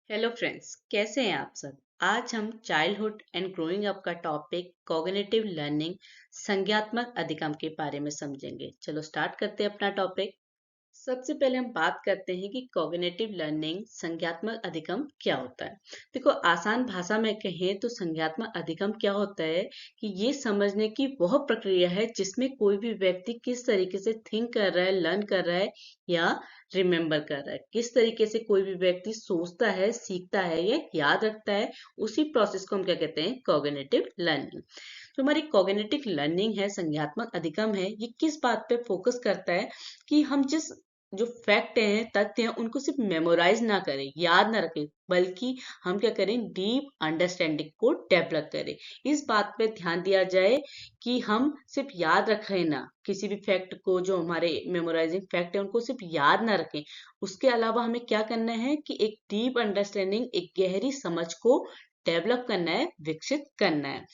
Hello friends, कैसे हैं आप सब। आज हम चाइल्डहुड एंड ग्रोइंग अप का टॉपिक कॉग्निटिव लर्निंग संज्ञात्मक अधिगम के बारे में समझेंगे। चलो स्टार्ट करते हैं अपना टॉपिक। सबसे पहले हम बात करते हैं कि कॉग्निटिव लर्निंग संज्ञात्मक अधिगम क्या होता है। देखो, आसान भाषा में कहें तो संज्ञात्मक अधिगम क्या होता है कि ये समझने की वह प्रक्रिया है जिसमें कोई भी व्यक्ति किस तरीके से थिंक कर रहा है, लर्न कर रहा है या रिमेम्बर कर रहा है। किस तरीके से कोई भी व्यक्ति सोचता है, सीखता है या याद रखता है, उसी प्रोसेस को हम क्या कहते हैं, कॉग्निटिव लर्निंग। जो हमारी कॉग्निटिव लर्निंग है, संज्ञात्मक अधिगम है, ये किस बात पे फोकस करता है कि हम जिस जो फैक्ट हैं, तथ्य हैं, उनको सिर्फ मेमोराइज ना करें, याद ना रखें, बल्कि हम क्या करें, डीप अंडरस्टैंडिंग को डेवलप करें। इस बात पे ध्यान दिया जाए कि हम सिर्फ याद रखें ना, किसी भी फैक्ट को, जो हमारे मेमोराइजिंग फैक्ट है उनको सिर्फ याद ना रखें। उसके अलावा हमें क्या करना है कि एक डीप अंडरस्टैंडिंग, एक गहरी समझ को डेवलप करना है, विकसित करना है।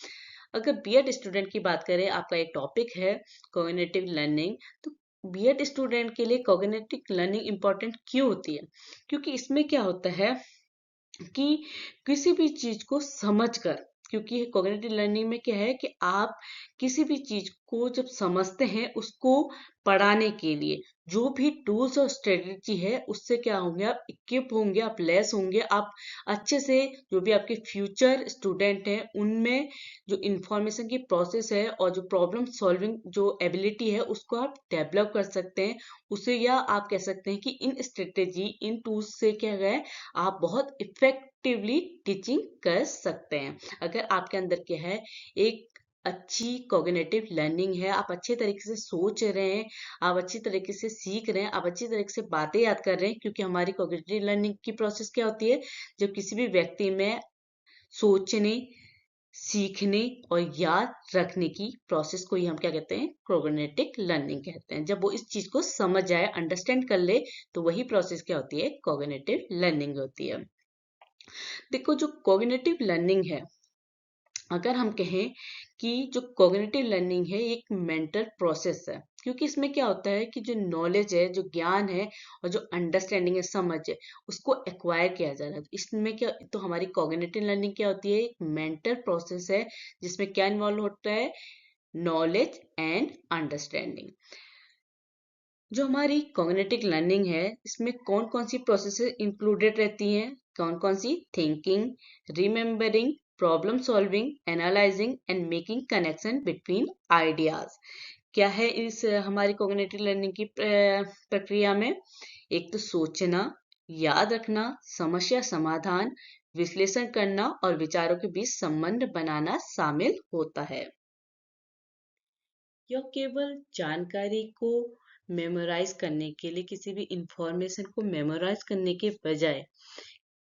अगर बीएड स्टूडेंट की बात करें, आपका एक टॉपिक है कॉग्निटिव लर्निंग, तो बीएड स्टूडेंट के लिए कॉग्निटिव लर्निंग इंपॉर्टेंट क्यों होती है? क्योंकि इसमें क्या होता है कि किसी भी चीज को समझकर, क्योंकि कॉग्निटिव लर्निंग में क्या है कि आप किसी भी चीज को जब समझते हैं, उसको पढ़ाने के लिए जो भी टूल्स और स्ट्रेटेजी है, उससे क्या होंगे, आप इक्विप होंगे, आप लेस होंगे, आप अच्छे से, जो भी आपके फ्यूचर स्टूडेंट हैं उनमें जो इंफॉर्मेशन की प्रोसेस है और जो प्रॉब्लम सॉल्विंग जो एबिलिटी है, उसको आप डेवलप कर सकते हैं उसे। या आप कह सकते हैं कि इन स्ट्रेटेजी, इन टूल्स से क्या है, आप बहुत इफेक्टिवली टीचिंग कर सकते हैं। अगर आपके अंदर क्या है, एक अच्छी कॉग्निटिव लर्निंग है, आप अच्छे तरीके से सोच रहे हैं, आप अच्छी तरीके से सीख रहे हैं, आप अच्छी तरीके से बातें याद कर रहे हैं। क्योंकि हमारी कॉग्निटिव लर्निंग की प्रोसेस क्या होती है, जब किसी भी व्यक्ति में सोचने, सीखने और याद रखने की प्रोसेस को ही हम क्या कहते हैं, कॉग्निटिव लर्निंग कहते हैं। जब वो इस चीज को समझ जाए, अंडरस्टैंड कर ले, तो वही प्रोसेस क्या होती है, कॉग्निटिव लर्निंग होती है। देखो, जो कॉग्निटिव लर्निंग है, अगर हम कहें कि जो कॉग्निटिव लर्निंग है, एक मेंटल प्रोसेस है। क्योंकि इसमें क्या होता है कि जो नॉलेज है, जो ज्ञान है और जो अंडरस्टैंडिंग है, समझ है, उसको एक्वायर किया जा रहा है। तो इसमें क्या, तो हमारी कॉग्निटिव लर्निंग क्या होती है, एक मेंटल प्रोसेस है जिसमें क्या इन्वॉल्व होता है, नॉलेज एंड अंडरस्टैंडिंग। जो हमारी कॉग्निटिव लर्निंग है, इसमें कौन कौन सी प्रोसेसेस इंक्लूडेड रहती हैं, कौन कौन सी, thinking, remembering, problem solving, analysing and making connection between ideas. क्या है इस हमारी कॉग्निटिव लर्निंग की प्रक्रिया में? एक तो सोचना, याद रखना, समस्या समाधान, विश्लेषण करना और विचारों के बीच संबंध बनाना शामिल होता है। यह केवल जानकारी को मेमोराइज करने के लिए, किसी भी इंफॉर्मेशन को मेमोराइज करने के बजाय,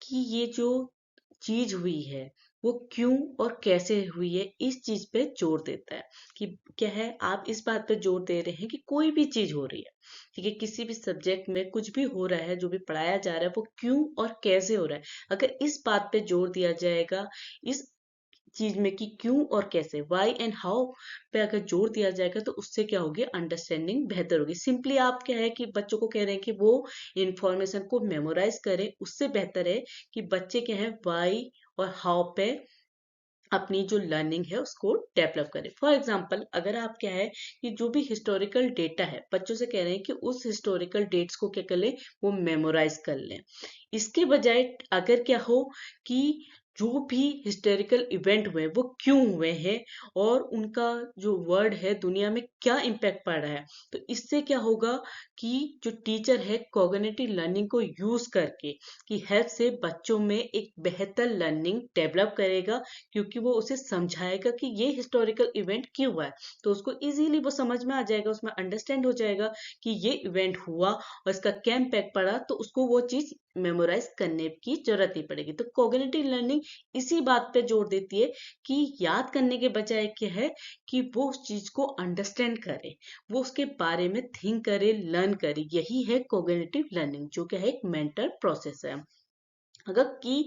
कि ये जो चीज हुई है वो क्यों और कैसे हुई है, इस चीज पे जोर देता है। कि क्या है, आप इस बात पे जोर दे रहे हैं कि कोई भी चीज हो रही है, ठीक है, किसी भी सब्जेक्ट में कुछ भी हो रहा है, जो भी पढ़ाया जा रहा है वो क्यों और कैसे हो रहा है। अगर इस बात पे जोर दिया जाएगा, इस चीज में कि क्यों और कैसे, वाई एंड हाउ पे अगर जोर दिया जाएगा, तो उससे क्या होगी, अंडरस्टैंडिंग बेहतर होगी। सिंपली आप क्या है कि बच्चों को कह रहे हैं कि वो इंफॉर्मेशन को मेमोराइज करें, उससे बेहतर है कि बच्चे क्या है, वाई और हाउ पे अपनी जो लर्निंग है उसको डेवलप करें। फॉर एग्जाम्पल, अगर आप क्या है कि जो भी हिस्टोरिकल डेटा है, बच्चों से कह रहे हैं कि उस हिस्टोरिकल डेट्स को क्या कर लें, वो मेमोराइज कर लें। इसके बजाय अगर क्या हो कि जो भी हिस्टोरिकल इवेंट हुए वो क्यों हुए हैं और उनका जो वर्ड है दुनिया में क्या इम्पैक्ट पड़ रहा है, तो इससे क्या होगा कि जो टीचर है कॉग्निटिव लर्निंग को यूज करके की हेल्प से बच्चों में एक बेहतर लर्निंग डेवलप करेगा। क्योंकि वो उसे समझाएगा कि ये हिस्टोरिकल इवेंट क्यों हुआ है, तो उसको इजीली वो समझ में आ जाएगा, उसमें अंडरस्टैंड हो जाएगा कि ये इवेंट हुआ और इसका क्या इम्पैक्ट पड़ा, तो उसको वो चीज मेमोराइज करने की जरूरत नहीं पड़ेगी। तो कॉग्निटिव लर्निंग इसी बात पे जोर देती है कि याद करने के बजाय क्या है कि वो उस चीज को अंडरस्टैंड करे, वो उसके बारे में थिंक करे, लर्न करे। यही है कॉग्निटिव लर्निंग, जो क्या है, एक मेंटल प्रोसेस है। अगर की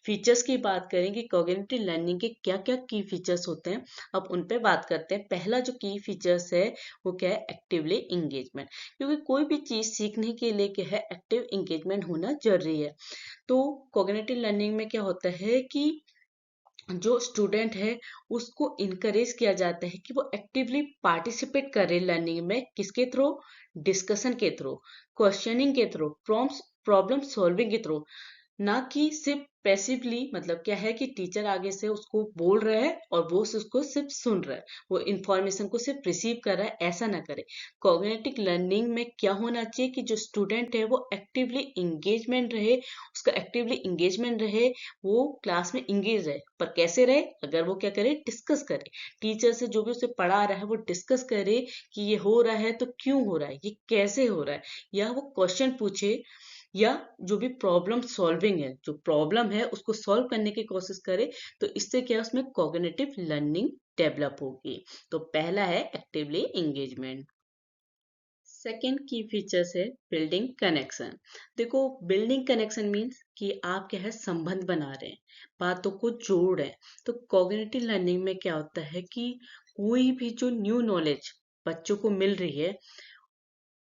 फीचर्स की बात करें कि कॉग्निटिव लर्निंग के क्या क्या की फीचर्स होते हैं, अब उन पे बात करते हैं। पहला जो की फीचर्स है वो क्या है, एक्टिवली इंगेजमेंट। क्योंकि कोई भी चीज सीखने के लिए क्या है, एक्टिव इंगेजमेंट होना जरूरी है। तो कॉग्निटिव लर्निंग में क्या होता है कि जो स्टूडेंट है उसको इनकरेज किया जाता है कि वो एक्टिवली पार्टिसिपेट करे लर्निंग में। किसके थ्रू, डिस्कशन के थ्रू, क्वेश्चनिंग के थ्रू, प्रॉब्लम सॉल्विंग के थ्रू, ना कि सिर्फ पैसिवली। मतलब क्या है कि टीचर आगे से उसको बोल रहा है और वो उसको सिर्फ सुन रहा है, वो इंफॉर्मेशन को सिर्फ रिसीव कर रहा है, ऐसा ना करे। कॉग्निटिव लर्निंग में क्या होना चाहिए कि जो स्टूडेंट है वो एक्टिवली इंगेजमेंट रहे, उसका एक्टिवली इंगेजमेंट रहे, वो क्लास में इंगेज रहे। पर कैसे रहे, अगर वो क्या करे, डिस्कस करे, टीचर से जो भी उसे पढ़ा रहा है वो डिस्कस करे कि ये हो रहा है तो क्यों हो रहा है, ये कैसे हो रहा है, या वो क्वेश्चन पूछे, या जो भी प्रॉब्लम सॉल्विंग है, जो प्रॉब्लम है उसको सॉल्व करने की कोशिश करे। तो इससे क्या है, उसमें कॉग्निटिव लर्निंग डेवलप होगी। तो पहला है एक्टिवली एंगेजमेंट। सेकेंड की फीचर्स है बिल्डिंग कनेक्शन। देखो, बिल्डिंग कनेक्शन मीन्स कि आप क्या है, संबंध बना रहे हैं, बातों को जोड़ रहे हैं। तो कॉग्निटिव लर्निंग में क्या होता है कि कोई भी जो न्यू नॉलेज बच्चों को मिल रही है,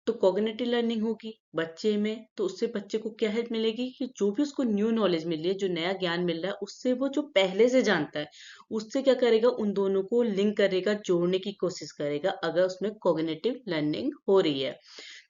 तो कॉग्निटिव लर्निंग होगी बच्चे में, तो उससे बच्चे को क्या हेल्प मिलेगी कि जो भी उसको न्यू नॉलेज मिल रही है, जो नया ज्ञान मिल रहा है, उससे वो जो पहले से जानता है उससे क्या करेगा, उन दोनों को लिंक करेगा, जोड़ने की कोशिश करेगा, अगर उसमें कॉग्निटिव लर्निंग हो रही है।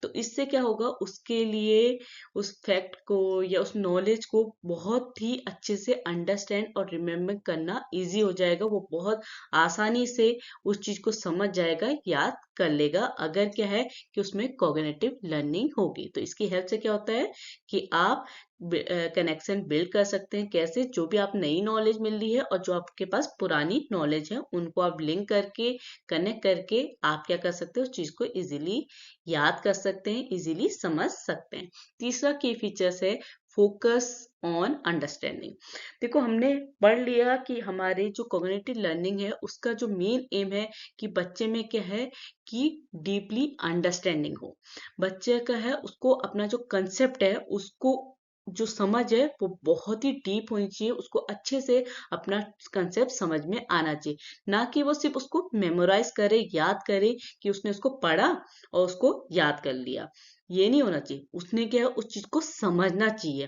तो इससे क्या होगा, उसके लिए उस फैक्ट को या उस नॉलेज को बहुत ही अच्छे से अंडरस्टैंड और रिमेम्बर करना इजी हो जाएगा। वो बहुत आसानी से उस चीज को समझ जाएगा, याद कर लेगा, अगर क्या है कि उसमें कॉग्निटिव लर्निंग होगी। तो इसकी हेल्प से क्या होता है कि आप कनेक्शन बिल्ड कर सकते हैं। कैसे, जो भी आप नई नॉलेज मिल रही है और जो आपके पास पुरानी नॉलेज है, उनको आप लिंक करके, कनेक्ट करके आप क्या कर सकते हो, उस चीज को इजीली याद कर सकते हैं, इजीली समझ सकते हैं। तीसरा की फीचर्स है फोकस ऑन अंडरस्टैंडिंग। देखो, हमने पढ़ लिया कि हमारे जो कॉग्निटिव लर्निंग है उसका जो मेन एम है कि बच्चे में क्या है कि डीपली अंडरस्टैंडिंग हो। बच्चे का है उसको अपना जो कंसेप्ट है उसको, जो समझ है वो बहुत ही डीप होनी चाहिए, उसको अच्छे से अपना कंसेप्ट समझ में आना चाहिए। ना कि वो सिर्फ उसको मेमोराइज करे, याद करे कि उसने उसको पढ़ा और उसको याद कर लिया। ये नहीं होना चाहिए, उसने क्या है उस चीज को समझना चाहिए।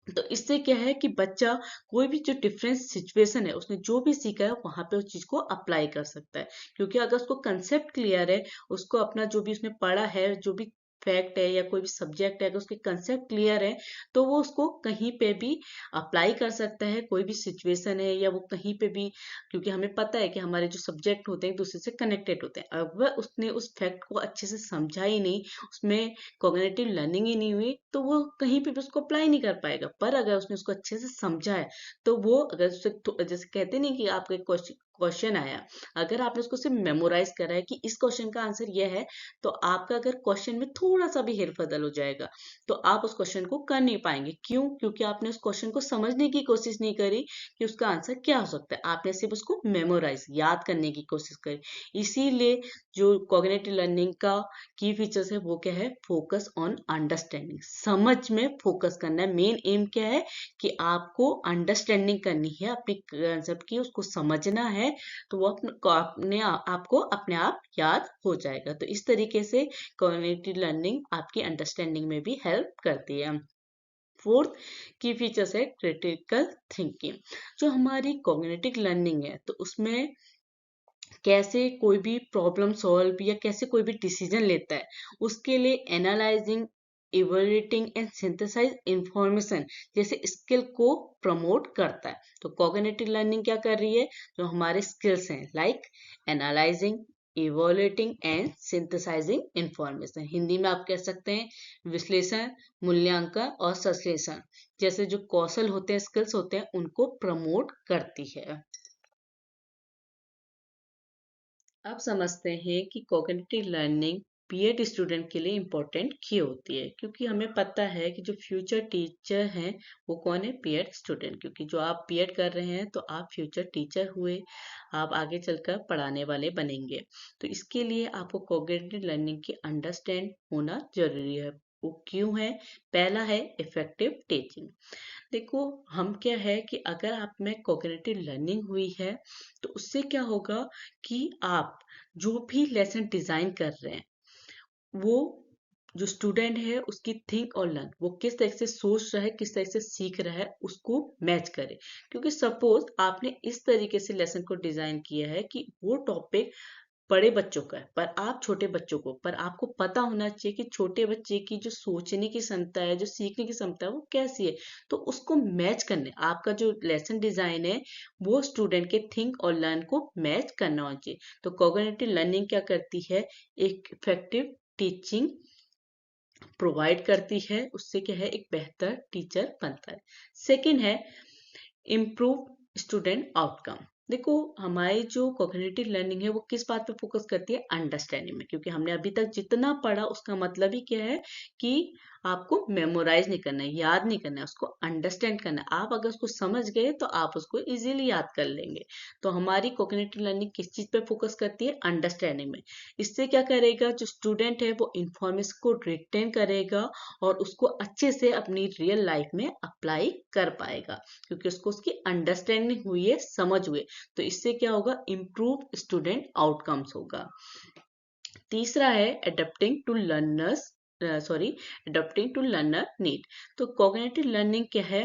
तो इससे क्या है कि बच्चा कोई भी जो डिफरेंट सिचुएशन है, उसने जो भी सीखा है वहां पे उस चीज को अप्लाई कर सकता है। क्योंकि अगर उसको कंसेप्ट क्लियर है, उसको अपना जो भी उसने पढ़ा है, जो भी फैक्ट है या कोई भी सब्जेक्ट है, अगर उसके कंसेप्ट क्लियर है, तो वो उसको कहीं पे भी अप्लाई कर सकता है। कोई भी सिचुएशन है या वो कहीं पे भी, क्योंकि हमें पता है कि हमारे जो सब्जेक्ट होते हैं एक दूसरे से कनेक्टेड होते हैं। अगर उसने उस फैक्ट को अच्छे से समझा ही नहीं, उसमें कॉग्निटिव लर्निंग ही नहीं हुई, तो वो कहीं पे भी उसको अप्लाई नहीं कर पाएगा। पर अगर उसने उसको अच्छे से समझा है, तो वो अगर उससे जैसे कहते नहीं कि आपका क्वेश्चन आया, अगर आपने उसको सिर्फ मेमोराइज करा है कि इस क्वेश्चन का आंसर यह है, तो आपका अगर क्वेश्चन में थोड़ा सा भी हेरफेर हो जाएगा, तो आप उस क्वेश्चन को कर नहीं पाएंगे। क्यों? क्योंकि आपने उस क्वेश्चन को समझने की कोशिश नहीं करी कि उसका आंसर क्या हो सकता है, आपने सिर्फ उसको मेमोराइज, याद करने की कोशिश करी। इसीलिए जो कॉग्निटिव लर्निंग का की फीचर्स है वो क्या है, फोकस ऑन अंडरस्टैंडिंग, समझ में फोकस करना है। मेन एम क्या है कि आपको अंडरस्टैंडिंग करनी है अपने कंसेप्ट की, उसको समझना है, तो वो आपको अपने आप याद हो जाएगा। तो इस तरीके से कॉग्निटिव लर्निंग आपकी अंडरस्टैंडिंग में भी हेल्प करती है। फोर्थ की फीचर्स है क्रिटिकल थिंकिंग। जो हमारी कॉग्निटिव लर्निंग है, तो उसमें कैसे कोई भी प्रॉब्लम सॉल्व या कैसे कोई भी डिसीजन लेता है, उसके लिए analysing, evaluating and synthesize information जैसे स्किल को प्रमोट करता है। तो कॉग्निटिव लर्निंग क्या कर रही है, जो हमारे स्किल्स हैं, like analysing, evaluating and synthesising information, Hindi में आप कह सकते हैं विश्लेषण, मूल्यांकन और संश्लेषण जैसे जो कौशल होते हैं, स्किल्स होते हैं, उनको प्रमोट करती है। अब समझते हैं कि कॉग्निटिव लर्निंग बीएड स्टूडेंट के लिए इम्पोर्टेंट क्यों होती है। क्योंकि हमें पता है कि जो फ्यूचर टीचर हैं वो कौन है, बीएड स्टूडेंट। क्योंकि जो आप बीएड कर रहे हैं तो आप फ्यूचर टीचर हुए, आप आगे चलकर पढ़ाने वाले बनेंगे। तो इसके लिए आपको कॉग्निटिव लर्निंग की अंडरस्टैंड होना जरूरी है। वो क्यों है? पहला है इफेक्टिव टीचिंग। देखो, हम क्या है कि अगर आप में कॉग्निटिव लर्निंग हुई है तो उससे क्या होगा कि आप जो भी लेसन डिजाइन कर रहे हैं वो जो स्टूडेंट है उसकी थिंक और लर्न वो किस तरह से सोच रहा है, किस तरह से सीख रहा है, उसको मैच करे। क्योंकि सपोज आपने इस तरीके से लेसन को डिजाइन किया है कि वो टॉपिक बड़े बच्चों का है पर आप छोटे बच्चों को, पर आपको पता होना चाहिए कि छोटे बच्चे की जो सोचने की क्षमता है, जो सीखने की क्षमता है वो कैसी है। तो उसको मैच करने आपका जो लेसन डिजाइन है वो स्टूडेंट के थिंक और लर्न को मैच करना होना चाहिए। तो कॉग्निटिव लर्निंग क्या करती है, एक इफेक्टिव टीचिंग प्रोवाइड करती है, उससे क्या है एक बेहतर टीचर बनता है। सेकंड है इम्प्रूव स्टूडेंट आउटकम। देखो, हमारी जो कॉग्निटिव लर्निंग है वो किस बात पे फोकस करती है, अंडरस्टैंडिंग में। क्योंकि हमने अभी तक जितना पढ़ा उसका मतलब ही क्या है कि आपको मेमोराइज नहीं करना है, याद नहीं करना है, उसको अंडरस्टैंड करना है। आप अगर उसको समझ गए तो आप उसको इजीली याद कर लेंगे। तो हमारी कॉग्निटिव लर्निंग किस चीज पे फोकस करती है, अंडरस्टैंडिंग में। इससे क्या करेगा, जो स्टूडेंट है वो इंफॉर्मेशन को रिटेन करेगा और उसको अच्छे से अपनी रियल लाइफ में अप्लाई कर पाएगा, क्योंकि उसको उसकी अंडरस्टैंडिंग हुई है, समझ हुए। तो इससे क्या होगा, इम्प्रूव स्टूडेंट आउटकम्स होगा। तीसरा है adapting to learners sorry adapting to learner need. तो कॉग्निटिव लर्निंग क्या है,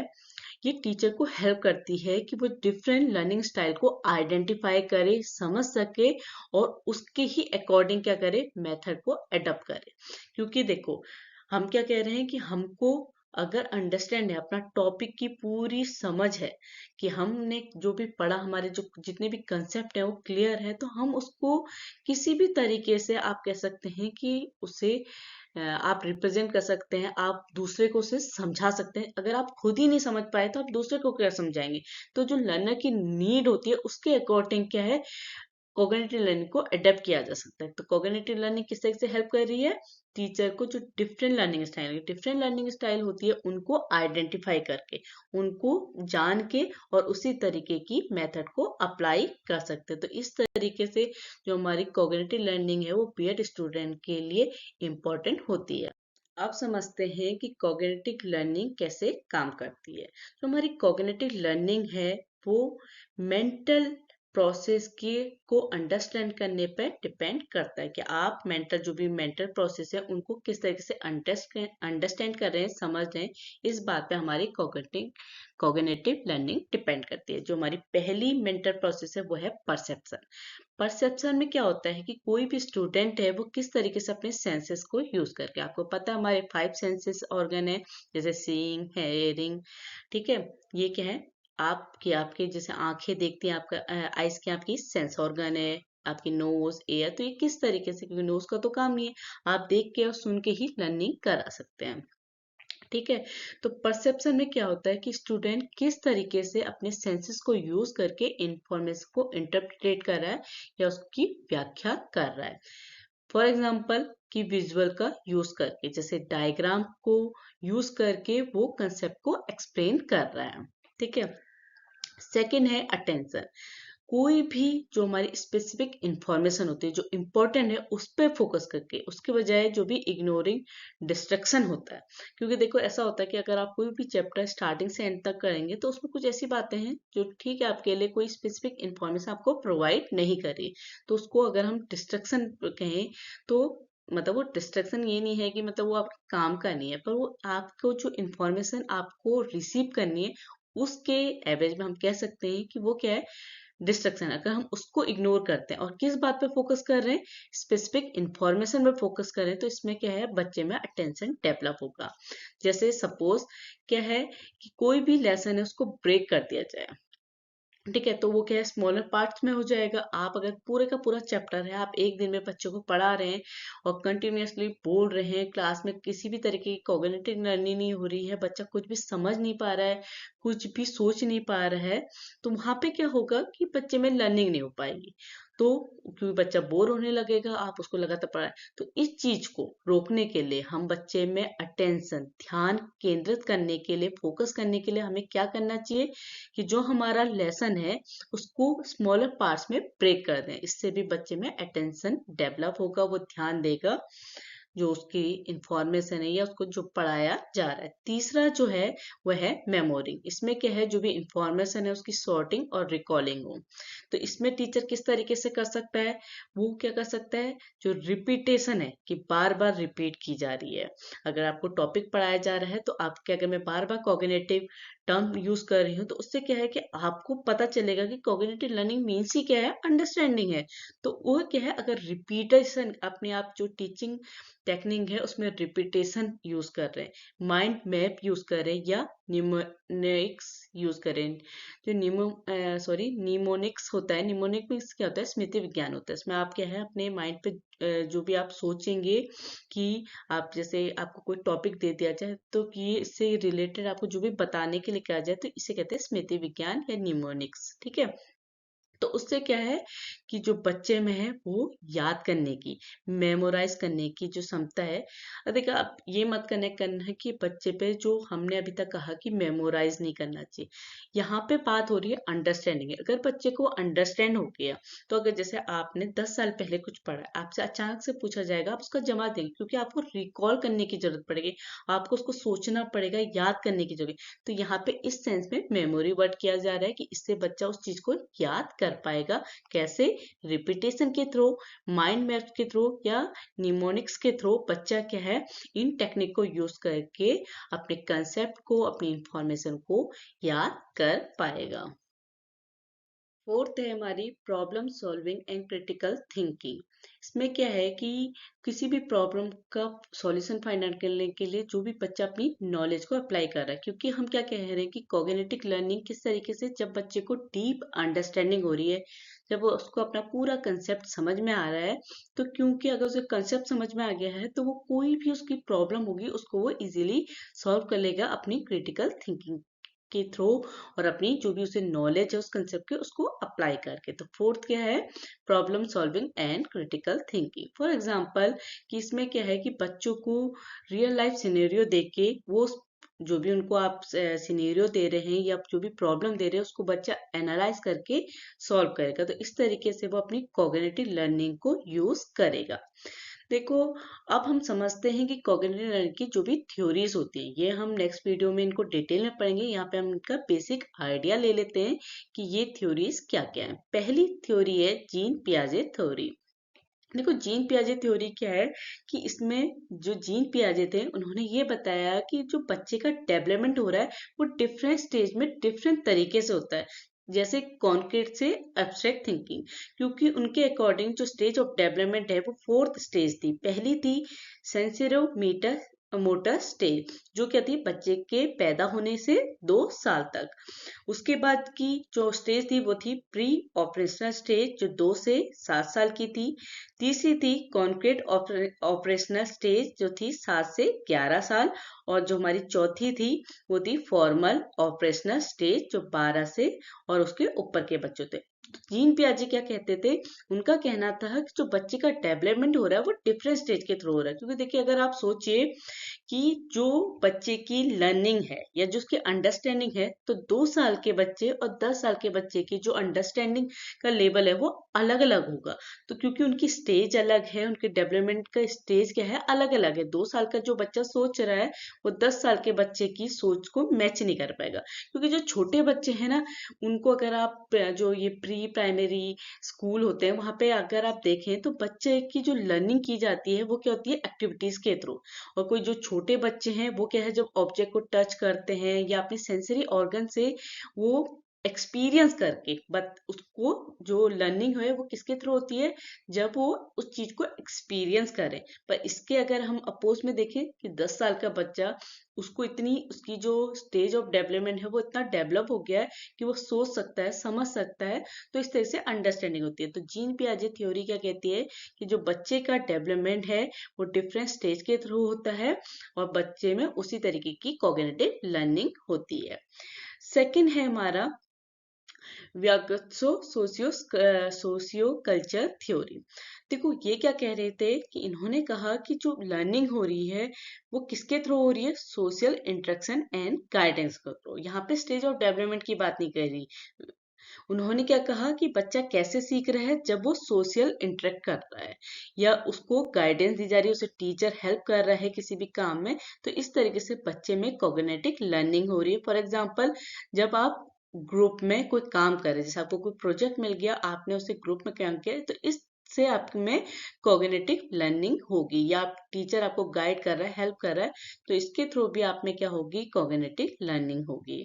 ये टीचर को हेल्प करती है कि वो डिफरेंट लर्निंग स्टाइल को आइडेंटिफाई करे, समझ सके और उसके ही अकॉर्डिंग क्या करे, मेथड को अडॉप्ट करे। क्योंकि देखो, हम क्या कह रहे हैं कि हमको अगर अंडरस्टैंड है, अपना टॉपिक की पूरी समझ है कि हमने जो भी पढ़ा, हमारे जो जितने भी कंसेप्ट है वो क्लियर है, तो हम उसको किसी भी तरीके से आप कह सकते हैं कि उसे आप रिप्रेजेंट कर सकते हैं, आप दूसरे को उसे समझा सकते हैं। अगर आप खुद ही नहीं समझ पाए तो आप दूसरे को क्या समझाएंगे। तो जो लर्नर की नीड होती है उसके अकॉर्डिंग क्या है, कॉग्निटिव लर्निंग को अडेप्ट किया जा सकता है। तो कॉग्निटिव लर्निंग किस तरह से हेल्प कर रही है, टीचर को जो डिफरेंट लर्निंग स्टाइल होती है उनको आइडेंटिफाई करके, उनको जान के और उसी तरीके की मेथड को अप्लाई कर सकते हैं। तो इस तरीके से जो हमारी कॉग्निटिव लर्निंग है वो बीएड स्टूडेंट के लिए इम्पोर्टेंट होती है। अब समझते हैं कि कॉग्निटिव लर्निंग कैसे काम करती है। जो हमारी कॉग्निटिव लर्निंग है वो मेंटल प्रोसेस के को अंडरस्टैंड करने पर डिपेंड करता है कि आप मेंटल जो भी मेंटल प्रोसेस है उनको किस तरीके से अंडरस्टैंड कर रहे हैं, समझ रहे हैं। इस बात पे हमारी कॉग्निटिव लर्निंग डिपेंड करती है। जो हमारी पहली मेंटल प्रोसेस है वो है परसेप्शन। परसेप्शन में क्या होता है कि कोई भी स्टूडेंट है वो किस तरीके से अपने सेंसेस को यूज करके, आपको पता है हमारे 5 सेंसेस ऑर्गन है, जैसे सीइंग, हेयरिंग, ठीक है। ये क्या है, आपकी आपके जैसे आंखें देखती हैं, आपका आइज की आपकी सेंस ऑर्गन है, आपकी नोज, एयर। तो ये किस तरीके से, क्योंकि नोज का तो काम नहीं है, आप देख के और सुन के ही लर्निंग करा सकते हैं, ठीक है। तो परसेप्शन में क्या होता है कि स्टूडेंट किस तरीके से अपने सेंसेस को यूज करके इंफॉर्मेशन को इंटरप्रेट कर रहा है या उसकी व्याख्या कर रहा है। फॉर एग्जाम्पल कि विजुअल का यूज करके, जैसे डायग्राम को यूज करके वो कंसेप्ट को एक्सप्लेन कर रहा है, ठीक है। सेकंड है अटेंशन। कोई भी जो हमारी स्पेसिफिक इंफॉर्मेशन होती है, जो इम्पोर्टेंट है, उस पर फोकस करके, उसके बजाय जो भी इग्नोरिंग डिस्ट्रक्शन होता है। क्योंकि देखो, ऐसा होता है कि अगर आप कोई भी चैप्टर स्टार्टिंग से एंड तक करेंगे तो उसमें कुछ ऐसी बातें हैं जो ठीक है आपके लिए कोई स्पेसिफिक इंफॉर्मेशन आपको प्रोवाइड नहीं कर रही। तो उसको अगर हम डिस्ट्रक्शन कहें तो मतलब वो डिस्ट्रक्शन ये नहीं है कि मतलब वो आपके काम का नहीं है, पर वो आपको जो इंफॉर्मेशन आपको रिसीव करनी है उसके एवरेज में हम कह सकते हैं कि वो क्या है, डिस्ट्रक्शन। अगर हम उसको इग्नोर करते हैं और किस बात पे फोकस कर रहे हैं, स्पेसिफिक इंफॉर्मेशन पे फोकस कर रहे हैं, तो इसमें क्या है, बच्चे में अटेंशन डेवलप होगा। जैसे सपोज क्या है कि कोई भी लेसन है उसको ब्रेक कर दिया जाए, ठीक है। तो वो क्या है, स्मॉलर पार्ट्स में हो जाएगा। आप अगर पूरे का पूरा चैप्टर है, आप एक दिन में बच्चों को पढ़ा रहे हैं और कंटिन्यूअसली बोल रहे हैं, क्लास में किसी भी तरीके की कॉग्निटिव लर्निंग नहीं हो रही है, बच्चा कुछ भी समझ नहीं पा रहा है, कुछ भी सोच नहीं पा रहा है, तो वहां पे क्या होगा कि बच्चे में लर्निंग नहीं हो पाएगी। तो क्योंकि बच्चा बोर होने लगेगा, आप उसको लगातार पढ़ाएं। तो इस चीज को रोकने के लिए, हम बच्चे में अटेंशन, ध्यान केंद्रित करने के लिए, फोकस करने के लिए हमें क्या करना चाहिए कि जो हमारा लेसन है उसको स्मॉलर पार्ट्स में ब्रेक कर दें। इससे भी बच्चे में अटेंशन डेवलप होगा, वो ध्यान देगा। जो उसकी इंफॉर्मेशन है या उसको जो पढ़ाया जा रहा है। तीसरा जो है वह है मेमोरी। इसमें क्या है, जो भी इंफॉर्मेशन है उसकी सॉर्टिंग और रिकॉलिंग हो। तो इसमें टीचर किस तरीके से कर सकता है, वो क्या कर सकता है, जो रिपीटेशन है कि बार बार रिपीट की जा रही है। अगर आपको टॉपिक पढ़ाया जा रहा है तो आपके, अगर मैं बार बार कॉग्निटिव टर्म यूज कर रही हूँ तो उससे क्या है कि आपको पता चलेगा कि कॉग्निटिव लर्निंग मीन्स ही क्या है, अंडरस्टैंडिंग है। तो वो क्या है, अगर रिपीटेशन अपने आप जो टीचिंग टेक्निक है उसमें रिपीटेशन यूज कर रहे हैं, माइंड मैप यूज कर रहे हैं या निमोनिक्स यूज करें। जो निमोनिक्स होता है, निमोनिक्स क्या होता है, स्मृति विज्ञान होता है। इसमें आप क्या है, अपने माइंड पे जो भी आप सोचेंगे कि आप, जैसे आपको कोई टॉपिक दे दिया जाए तो कि इससे रिलेटेड आपको जो भी बताने के लिए कहा जाए तो इसे कहते हैं स्मृति विज्ञान या निमोनिक्स। ठीक है। तो उससे क्या है कि जो बच्चे में है वो याद करने की, मेमोराइज करने की जो क्षमता है। देखिए, आप ये मत कनेक्ट करना है कि बच्चे पे, जो हमने अभी तक कहा कि मेमोराइज नहीं करना चाहिए, यहाँ पे बात हो रही है अंडरस्टैंडिंग। अगर बच्चे को अंडरस्टैंड हो गया तो अगर जैसे आपने 10 साल पहले कुछ पढ़ा, आपसे अचानक से पूछा जाएगा, आप उसका जवाब देंगे क्योंकि आपको रिकॉल करने की जरूरत पड़ेगी, आपको उसको सोचना पड़ेगा, याद करने की जरूरत। तो यहाँ पे इस सेंस में मेमोरी वर्ड किया जा रहा है कि इससे बच्चा उस चीज को याद कर पाएगा। कैसे, रिपीटेशन के थ्रू, माइंड मैप के थ्रू या निमोनिक्स के थ्रू बच्चा क्या है, इन टेक्निक को यूज करके अपने कंसेप्ट को, अपनी इंफॉर्मेशन को याद कर पाएगा। फोर्थ है हमारी problem solving and critical thinking. इसमें क्या है कि किसी भी प्रॉब्लम का सॉल्यूशन फाइंड करने के लिए जो भी बच्चा अपनी नॉलेज को अप्लाई कर रहा है, क्योंकि हम क्या कह रहे हैं कि कॉग्निटिव लर्निंग किस तरीके से, जब बच्चे को डीप अंडरस्टैंडिंग हो रही है, जब वो उसको अपना पूरा कंसेप्ट समझ में आ रहा है, तो क्योंकि अगर उसे कंसेप्ट समझ में आ गया है तो वो कोई भी उसकी प्रॉब्लम होगी उसको वो इजीली सॉल्व कर लेगा अपनी क्रिटिकल थिंकिंग के थ्रू, और अपनी जो भी उसे नॉलेज है उस कंसेप्ट के, उसको अप्लाई करके। तो फोर्थ क्या है, problem solving and critical thinking. For example कि इसमें क्या है कि बच्चों को रियल लाइफ सिनेरियो देख के, वो जो भी उनको आप सिनेरियो दे रहे हैं या जो भी प्रॉब्लम दे रहे हैं उसको बच्चा एनालाइज करके सॉल्व करेगा। तो इस तरीके से वो अपनी कॉग्निटिव लर्निंग को यूज करेगा। देखो, अब हम समझते हैं कि कॉग्निटिव लर्निंग की जो भी थ्योरीज होती हैं, ये हम नेक्स्ट वीडियो में इनको डिटेल में पढ़ेंगे। यहाँ पे हम इनका बेसिक आइडिया ले लेते हैं कि ये थ्योरीज क्या क्या है। पहली थ्योरी है जीन पियाजे थ्योरी। देखो, जीन पियाजे थ्योरी क्या है कि इसमें जो जीन पियाजे थे उन्होंने ये बताया कि जो बच्चे का डेवलपमेंट हो रहा है वो डिफरेंट स्टेज में डिफरेंट तरीके से होता है, जैसे कॉन्क्रीट से एब्स्ट्रैक्ट थिंकिंग। क्योंकि उनके अकॉर्डिंग जो स्टेज ऑफ डेवलपमेंट है वो फोर्थ स्टेज थी। पहली थी सेंसिरोमीटर मोटर स्टेज, जो क्या थी, बच्चे के पैदा होने से 2 साल तक। उसके बाद की जो स्टेज थी वो थी प्री ऑपरेशनल स्टेज, जो 2 से 7 साल की थी। तीसरी थी कॉन्क्रीट ऑपरेशनल स्टेज, जो थी 7 से 11 साल। और जो हमारी चौथी थी वो थी फॉर्मल ऑपरेशनल स्टेज, जो 12 से और उसके ऊपर के बच्चों थे। जीन पियाजे क्या कहते थे, उनका कहना था कि जो बच्चे का डेवलपमेंट हो रहा है वो डिफरेंट स्टेज के थ्रू हो रहा है। क्योंकि देखिए, अगर आप सोचिए कि जो बच्चे की लर्निंग है या जो उसकी अंडरस्टैंडिंग है, तो 2 साल के बच्चे और 10 साल के बच्चे की जो अंडरस्टैंडिंग का लेवल है वो अलग अलग होगा। तो क्योंकि उनकी स्टेज अलग है, उनके डेवलपमेंट का स्टेज क्या है, अलग अलग है। 2 साल का जो बच्चा सोच रहा है वो 10 साल के बच्चे की सोच को मैच नहीं कर पाएगा। क्योंकि जो छोटे बच्चे हैं ना, उनको अगर आप जो ये प्री प्राइमरी स्कूल होते हैं वहां पे अगर आप देखें तो बच्चे की जो लर्निंग की जाती है वो क्या होती है, एक्टिविटीज के थ्रू। और कोई जो छोटे बच्चे हैं वो क्या है, जब ऑब्जेक्ट को टच करते हैं या अपनी सेंसरी ऑर्गन से वो एक्सपीरियंस करके, बट उसको जो लर्निंग है वो किसके थ्रू होती है, जब वो उस चीज को एक्सपीरियंस करे। पर इसके अगर हम अपोज में देखें कि 10 साल का बच्चा, उसको इतनी, उसकी जो स्टेज ऑफ डेवलपमेंट है वो इतना डेवलप हो गया है कि वो सोच सकता है, समझ सकता है। तो इस तरह से अंडरस्टैंडिंग होती है। तो जीन पियाजे थ्योरी क्या कहती है कि जो बच्चे का डेवलपमेंट है वो डिफरेंट स्टेज के थ्रू होता है और बच्चे में उसी तरीके की कॉग्निटिव लर्निंग होती है। सेकंड है हमारा व्यागत्सो सोशियो कल्चर थ्योरी। देखो, ये क्या कह रहे थे कि इन्होंने कहा कि जो लर्निंग हो रही है वो किसके थ्रू हो रही है, सोशल इंटरेक्शन एंड गाइडेंस के थ्रू। यहाँ पे स्टेज ऑफ डेवलपमेंट की बात नहीं कर रही, उन्होंने क्या कहा कि बच्चा कैसे सीख रहा है, जब वो सोशल इंटरेक्ट कर रहा है या उसको गाइडेंस दी जा रही है, उसे टीचर हेल्प कर रहा है किसी भी काम में, तो इस तरीके से बच्चे में कॉग्निटिव लर्निंग हो रही है। फॉर एग्जाम्पल, जब आप ग्रुप में कोई काम कर रहे हैं, जैसे आपको कोई प्रोजेक्ट मिल गया, आपने उसे ग्रुप में काम किया, तो इस से आप में कॉग्निटिव लर्निंग होगी, या आप टीचर आपको गाइड कर रहा है, हेल्प कर रहा है, तो इसके थ्रू भी आप में क्या होगी, कॉग्निटिव लर्निंग होगी।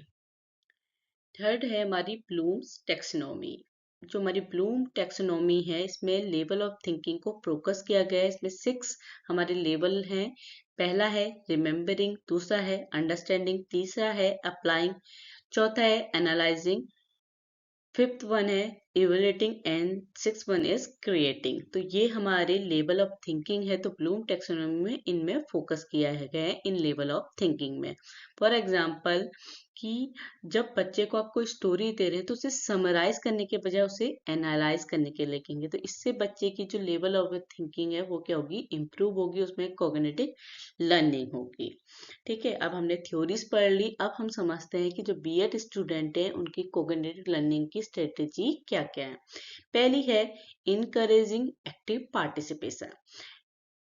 थर्ड है हमारी ब्लूम्स टेक्सोनोमी। जो हमारी ब्लूम टेक्सोनोमी है, इसमें लेवल ऑफ थिंकिंग को फोकस किया गया है। इसमें 6 हमारे लेवल हैं। पहला है रिमेम्बरिंग, दूसरा है अंडरस्टैंडिंग, तीसरा है अप्लाइंग, चौथा है एनालाइजिंग, फिफ्थ वन है evaluating and six one is creating. तो ये हमारे लेवल ऑफ थिंकिंग है। तो ब्लूम टेक्सोनॉमी में इनमें फोकस किया गया है, इन लेवल ऑफ थिंकिंग में। फॉर एग्जाम्पल, कि जब बच्चे को आप कोई स्टोरी दे रहे हैं, तो उसे समराइज करने के बजाय उसे एनालाइज करने के लिए लिखेंगे, तो इससे बच्चे की जो लेवल ऑफ थिंकिंग है वो क्या होगी, इम्प्रूव होगी, उसमें कॉग्निटिव लर्निंग होगी। ठीक है, अब हमने थ्योरीज पढ़ ली। अब हम समझते हैं कि जो बीएड स्टूडेंट हैं उनकी कॉग्निटिव लर्निंग की स्ट्रेटेजी क्या क्या है। पहली है इनकरेजिंग एक्टिव पार्टिसिपेशन।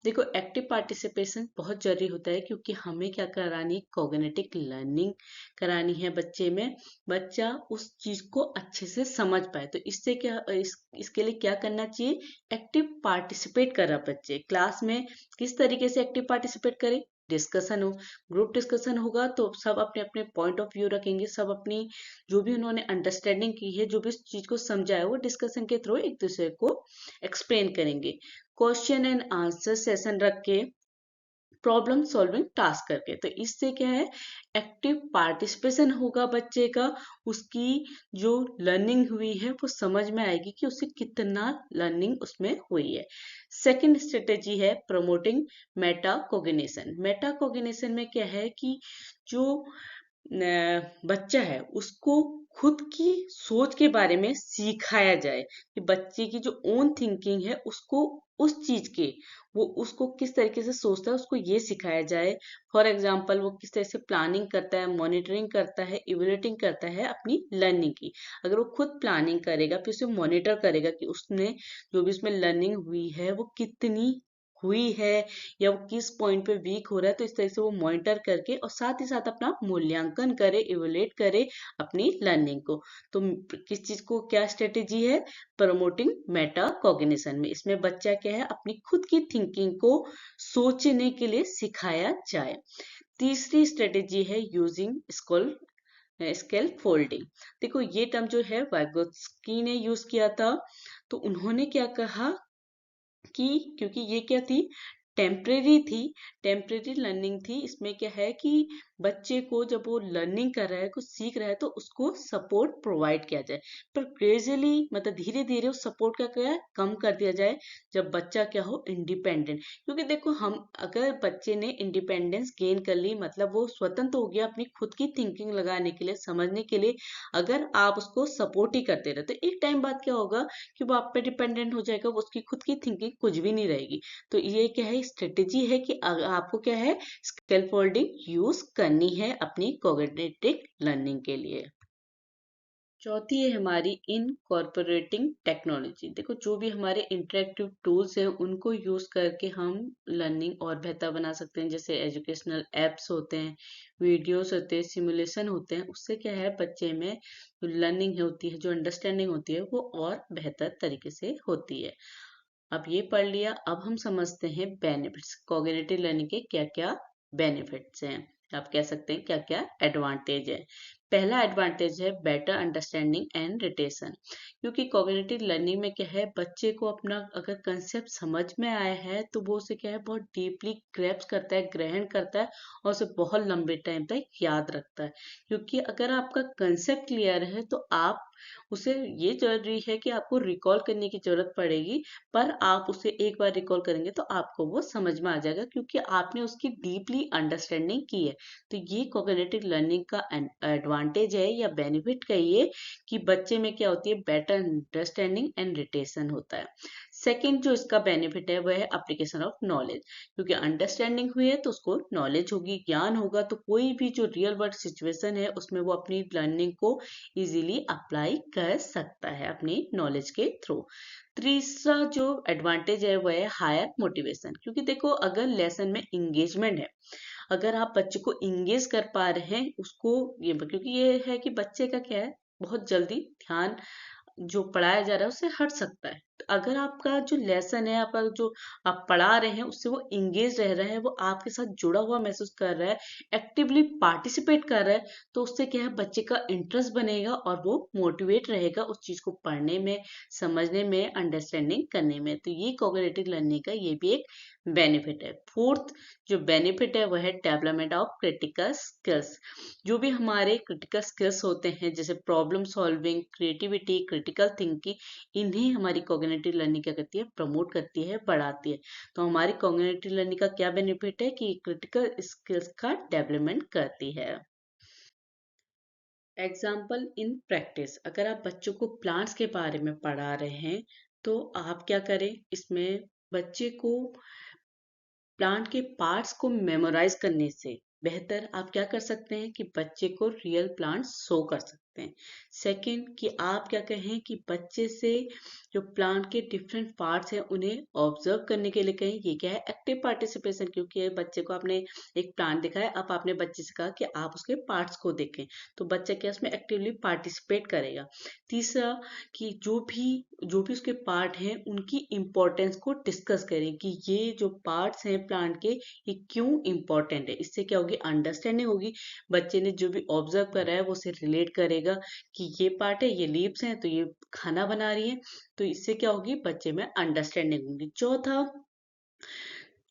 देखो, एक्टिव पार्टिसिपेशन बहुत जरूरी होता है, क्योंकि हमें क्या करानी, कॉग्निटिव लर्निंग करानी है बच्चे में। बच्चा उस चीज को अच्छे से समझ पाए, तो इससे क्या इसके लिए क्या करना चाहिए, एक्टिव पार्टिसिपेट कर रहा बच्चे क्लास में। किस तरीके से एक्टिव पार्टिसिपेट करे, डिस्कशन हो, ग्रुप डिस्कशन होगा, तो सब अपने अपने पॉइंट ऑफ व्यू रखेंगे, सब अपनी जो भी उन्होंने अंडरस्टैंडिंग की है, जो भी इस चीज को समझा है, वो डिस्कशन के थ्रू एक दूसरे को एक्सप्लेन करेंगे। क्वेश्चन एंड आंसर सेशन रख के, प्रॉब्लम सॉल्विंग टास्क करके, तो इससे क्या है, एक्टिव पार्टिसिपेशन होगा बच्चे का, उसकी जो लर्निंग हुई है वो समझ में आएगी कि उससे कितना लर्निंग उसमें हुई है। सेकंड स्ट्रेटेजी है promoting Meta cognition. Meta cognition में क्या है कि जो बच्चा है उसको खुद की सोच के बारे में सिखाया जाए, कि बच्चे की जो ओन थिंकिंग है उसको उस चीज के, वो उसको किस तरीके से सोचता है उसको ये सिखाया जाए। फॉर एग्जाम्पल, वो किस तरह से प्लानिंग करता है, मॉनिटरिंग करता है, इवेल्युएटिंग करता है अपनी लर्निंग की। अगर वो खुद प्लानिंग करेगा, फिर उसे मॉनिटर करेगा कि उसने जो भी उसमें लर्निंग हुई है वो कितनी हुई है, या वो किस पॉइंट पे वीक हो रहा है, तो इस तरह से वो मॉनिटर करके और साथ ही साथ अपना मूल्यांकन करे, इवेल्युएट करे अपनी लर्निंग को। तो किस चीज को क्या स्ट्रेटेजी है, प्रमोटिंग मेटा कॉग्निशन में। इसमें बच्चा क्या है, अपनी खुद की थिंकिंग को सोचने के लिए सिखाया जाए। तीसरी स्ट्रेटेजी है यूजिंग स्केल फोल्डिंग। देखो, ये टर्म जो है वाइगोत्स्की ने यूज किया था। तो उन्होंने क्या कहा कि क्योंकि ये क्या थी, टेम्परेरी थी, टेम्परेरी लर्निंग थी। इसमें क्या है कि बच्चे को जब वो लर्निंग कर रहा है, कुछ सीख रहा है, तो उसको सपोर्ट प्रोवाइड किया जाए, पर ग्रेजुअली मतलब धीरे धीरे उस सपोर्ट का क्या है, कम कर दिया जाए, जब बच्चा क्या हो, इंडिपेंडेंट। क्योंकि देखो, हम अगर बच्चे ने इंडिपेंडेंस गेन कर ली, मतलब वो स्वतंत्र हो गया अपनी खुद की थिंकिंग लगाने के लिए, समझने के लिए, अगर आप उसको सपोर्ट ही करते रहे, तो एक टाइम बाद क्या होगा कि वो आप पे डिपेंडेंट हो जाएगा, वो उसकी खुद की थिंकिंग कुछ भी नहीं रहेगी। तो ये क्या है, स्ट्रेटेजी है कि आपको क्या है, स्केल फोल्डिंग यूज करनी है अपनी कॉग्निटिव लर्निंग के लिए। चौथी है हमारी इनकॉर्पोरेटिंग टेक्नोलॉजी। देखो, जो भी हमारे इंटरेक्टिव टूल्स हैं उनको यूज करके हम लर्निंग और बेहतर बना सकते हैं। जैसे एजुकेशनल एप्स होते हैं, वीडियोस होते हैं, सिमुलेशन होते हैं, उससे क्या है, बच्चे में जो लर्निंग होती है, जो अंडरस्टैंडिंग होती है, वो और बेहतर तरीके से होती है। अब ये पढ़ लिया, अब हम समझते हैं बेनिफिट्स। कॉग्निटिव लर्निंग के क्या क्या बेनिफिट्स हैं, आप कह सकते हैं क्या क्या एडवांटेज है। पहला एडवांटेज है बेटर अंडरस्टैंडिंग एंड रिटेशन। क्योंकि कॉग्निटिव लर्निंग में क्या है, बच्चे को अपना अगर कंसेप्ट समझ में आया है, तो वो उसे क्या है, बहुत डीपली ग्रैप्स करता है, ग्रहण करता है, और उसे बहुत लंबे टाइम तक याद रखता है। क्योंकि अगर आपका कंसेप्ट क्लियर है, तो आप उसे, ये जरूरी है कि आपको रिकॉल करने की जरूरत पड़ेगी, पर आप उसे एक बार रिकॉल करेंगे तो आपको वो समझ में आ जाएगा, क्योंकि आपने उसकी डीपली अंडरस्टैंडिंग की है। तो ये कॉग्निटिव लर्निंग का एडवांटेज है या बेनिफिट कहिए कि बच्चे में क्या होती है, बेटर अंडरस्टैंडिंग एंड रिटेशन होता है। सेकंड जो इसका बेनिफिट है वह है एप्लीकेशन ऑफ नॉलेज, क्योंकि अंडरस्टैंडिंग हुई है तो उसको नॉलेज होगी, ज्ञान होगा, तो कोई भी जो रियल वर्ल्ड सिचुएशन है उसमें वो अपनी लर्निंग को इजीली अप्लाई कर सकता है अपनी नॉलेज के थ्रू। तीसरा जो एडवांटेज है वह है हायर मोटिवेशन, क्योंकि देखो अगर लेसन में इंगेजमेंट है, अगर आप बच्चे को इंगेज कर पा रहे हैं उसको, ये क्योंकि ये है कि बच्चे का क्या है, बहुत जल्दी ध्यान जो पढ़ाया जा रहा है उससे हट सकता है। तो अगर आपका जो लेसन है, आपका जो आप पढ़ा रहे हैं उससे वो इंगेज रह रहा है, वो आपके साथ जुड़ा हुआ महसूस कर रहा है, एक्टिवली पार्टिसिपेट कर रहा है, तो उससे क्या है, बच्चे का इंटरेस्ट बनेगा और वो मोटिवेट रहेगा उस चीज को पढ़ने में, समझने में, अंडरस्टैंडिंग करने में। तो ये कॉग्निटिव लर्निंग का ये भी एक बेनिफिट है। फोर्थ जो बेनिफिट है वह है डेवलपमेंट ऑफ क्रिटिकल स्किल्स। जो भी हमारे क्रिटिकल स्किल्स होते हैं जैसे problem solving, creativity, critical thinking, इन्हें हमारी कॉग्निटिव लर्निंग क्या करती है, प्रमोट करती है, बढ़ाती है। तो हमारी कॉग्निटिव लर्निंग का क्या बेनिफिट है कि क्रिटिकल स्किल्स का डेवलपमेंट करती है। एग्जाम्पल इन प्रैक्टिस, अगर आप बच्चों को प्लांट्स के बारे में पढ़ा रहे हैं तो आप क्या करें, इसमें बच्चे को प्लांट के पार्ट्स को मेमोराइज करने से बेहतर आप क्या कर सकते हैं कि बच्चे को रियल प्लांट शो कर सकते हैं। सेकंड कि आप क्या कहें कि बच्चे से जो प्लांट के डिफरेंट पार्ट्स हैं उन्हें ऑब्जर्व करने के लिए कहें। ये क्या है, एक्टिव पार्टिसिपेशन, क्योंकि ये बच्चे को आपने एक प्लांट दिखाया, अब आपने बच्चे से कहा कि आप उसके पार्ट्स को देखें, तो बच्चा क्या उसमें एक्टिवली पार्टिसिपेट करेगा। तीसरा कि जो भी उसके पार्ट हैं उनकी इम्पोर्टेंस को डिस्कस करें कि ये जो पार्ट्स हैं प्लांट के ये क्यों इम्पोर्टेंट है। इससे क्या होगी, अंडरस्टैंडिंग होगी, बच्चे ने जो भी ऑब्जर्व करा है वो उसे रिलेट करेगा कि ये पार्ट है, ये लीव्स हैं तो ये खाना बना रही है, तो इससे क्या होगी, बच्चे में अंडरस्टैंडिंग होगी। चौथा,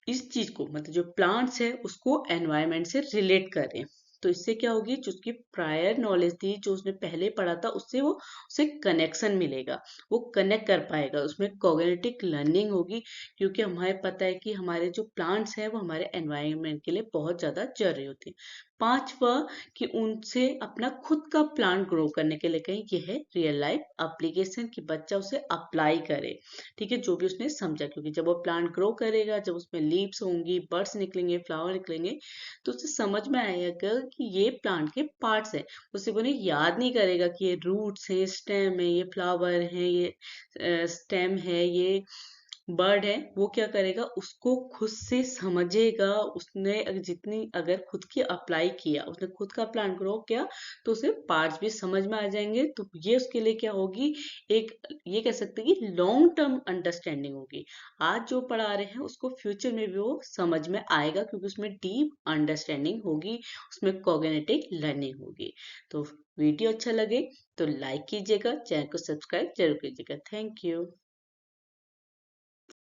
इस चीज को मतलब जो प्लांट्स है उसको एनवायरनमेंट से रिलेट करें, तो इससे क्या होगी, जो उसकी प्रायर नॉलेज थी, जो उसने पहले पढ़ा था, उससे वो उसे कनेक्शन मिलेगा, वो कनेक्ट कर पाएगा, उसमें कॉग्निटिव लर्निंग होगी, क्योंकि हमें पता है कि हमारे जो प्लांट्स हैं वो हमारे एनवायरनमेंट के लिए बहुत ज्यादा जरूरी होती है। पांचवा कि उनसे अपना खुद का प्लांट ग्रो करने के लिए कहीं, ये है रियल लाइफ एप्लीकेशन, कि बच्चा उसे अप्लाई करे, ठीक है, जो भी उसने समझा, क्योंकि जब वो प्लांट ग्रो करेगा, जब उसमें लीव्स होंगी, बर्ड्स निकलेंगे, फ्लावर निकलेंगे, तो उसे समझ में आएगा कि ये प्लांट के पार्ट्स हैं। उसे वो नहीं याद नहीं करेगा कि ये रूट्स हैं, स्टेम है, ये फ्लावर है, ये स्टेम है, ये बर्ड है। वो क्या करेगा, उसको खुद से समझेगा, उसने अगर खुद की अप्लाई किया, उसने खुद का प्लान ग्रो किया, तो उसे पार्ट्स भी समझ में आ जाएंगे, तो ये उसके लिए क्या होगी, एक ये कह सकते हैं कि लॉन्ग टर्म अंडरस्टैंडिंग होगी। आज जो पढ़ा रहे हैं उसको फ्यूचर में भी वो समझ में आएगा, क्योंकि उसमें डीप अंडरस्टैंडिंग होगी, उसमें कॉग्निटिव लर्निंग होगी। तो वीडियो अच्छा लगे तो लाइक कीजिएगा, चैनल को सब्सक्राइब जरूर कीजिएगा। Thank you.